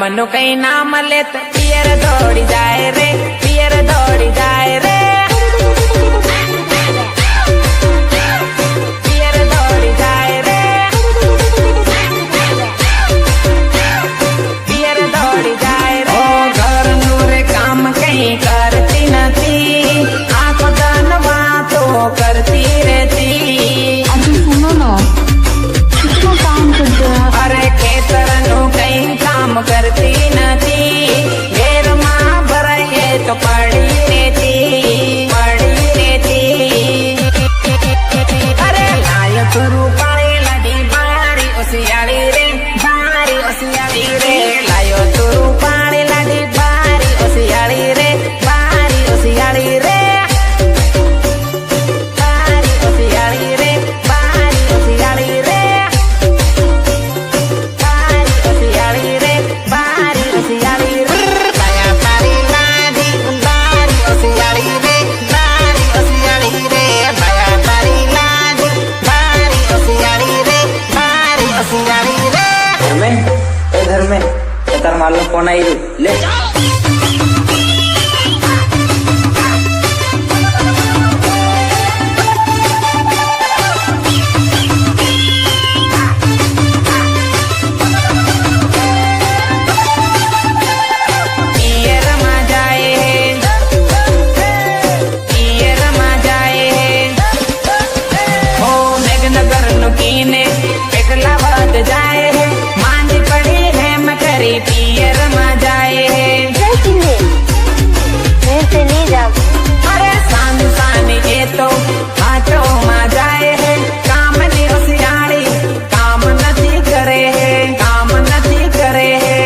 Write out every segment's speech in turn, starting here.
मनु कई नाम ले तो पियर दौड़ी जाए रे, पियर दौड़ी जाए रे, पियर दौड़ी जाए रे, पियर दौड़ी जाए रे। ओ घर नूरे काम कहीं करती नहीं, आंखों दान बातों करती रहती। अभी सुनो ना, कितना काम करते हैं। अरे खेतर नु कहीं काम करती नहीं, घेर माँ भराए तो पड़ी रहती, पड़ी रहती। अरे लायो तुरु पानी लड़ी बारी उसियाली रे, बारी उसियाली रे, लायो तुरु पानी लड़ी बारी उसियाली रे, बारी उसियाली रे, बारी उसियाली रे, बारी उसियाली रे, बारी उसियाली रे, बारी उसियाली रे। बाया बारी लाडी बारी उसियाली रे, बारी उसियाली रे, बाया बारी लाडी बारी उसियाली रे, बारी उसियाली रे। घर में तार मालूम कौन आई ले। पियर मा जाए पियर मा जाए ओ मेघनगर नुकीने एकला बात जाए है, मांझी पड़ी है मकरी पियर मा जाए। से नहीं जा। अरे सान सान ये तो हाथों मा जाए है, काम नहीं उसियाड़ी काम नहीं करे है, काम नहीं करे है।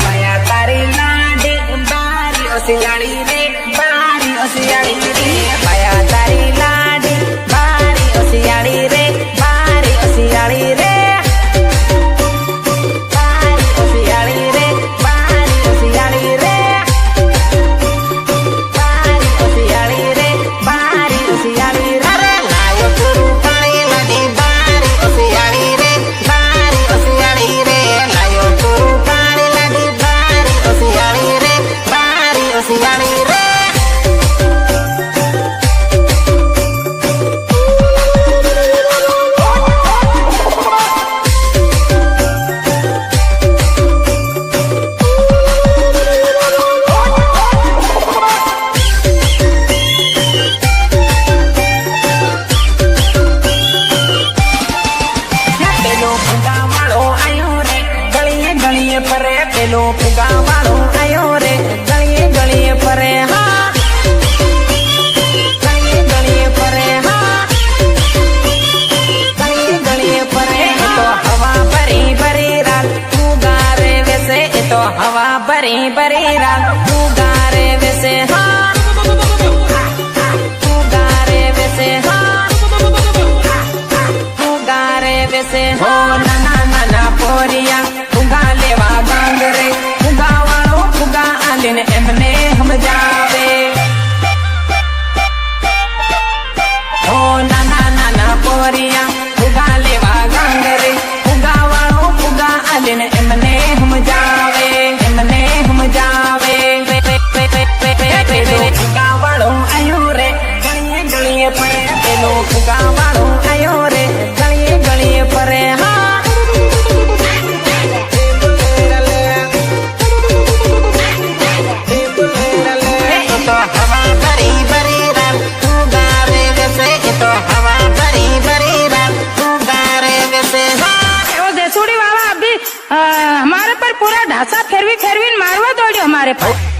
माया तारी लाडी बारी उसियाड़ी रे, बारी उसियाड़ी रे, माया तारी लाडी बारी उसियाड़ी रे, बारी उसियाड़ी रे, बारी उसियाड़ी रे, बारी उसियाड़ी रे, बारी उसियाड़ी रे, बारी उसियाड़ी रे। अरे लायो तुरु पानी लड़ी बारी उसियाड़ी रे, बारी उसियाड़ी रे, लायो तुरु पानी लड़ी बारी उसियाड़ी रे, बारी उसियाड़ी रे। पेलो फुगा वालो आयो रे, गलिए गलिए परे, पेलो फुगा वालो आयो रे, गलिए गलिए परे, हाँ गलिए गलिए परे, हाँ गलिए गलिए परे। ये तो हवा भरी भरी रात फुगा रे वैसे, ये तो हवा भरी भरी रात फुगा रे वैसे, हाँ फुगा रे वैसे, हाँ फुगा रे वैसे। हो नाना नाना पोरिया फुगा लेवा गांग रे, फुगा वालो फुगा आलिन एमने हम जावे। हो नाना नाना पोरिया फुगा लेवा गांग रे, फुगा वालो फुगा आलिन एमने हम जावे, एमने हम जावे। पेलो फुगा वालो आयो रे, गलिए गलिए परे, पेलो फुगा वालो आयो रे, गलिए गलिए परे, हाँ ये तो हवा भरी भरी रात फुगा रे वैसे, ये तो हवा भरी भरी रात फुगा रे वैसे, हाँ। वो देसुड़ी वाला अभी हमारे पर पूरा ढांचा फेरवी फेरवी मारवा दौड़ी हमारे पर।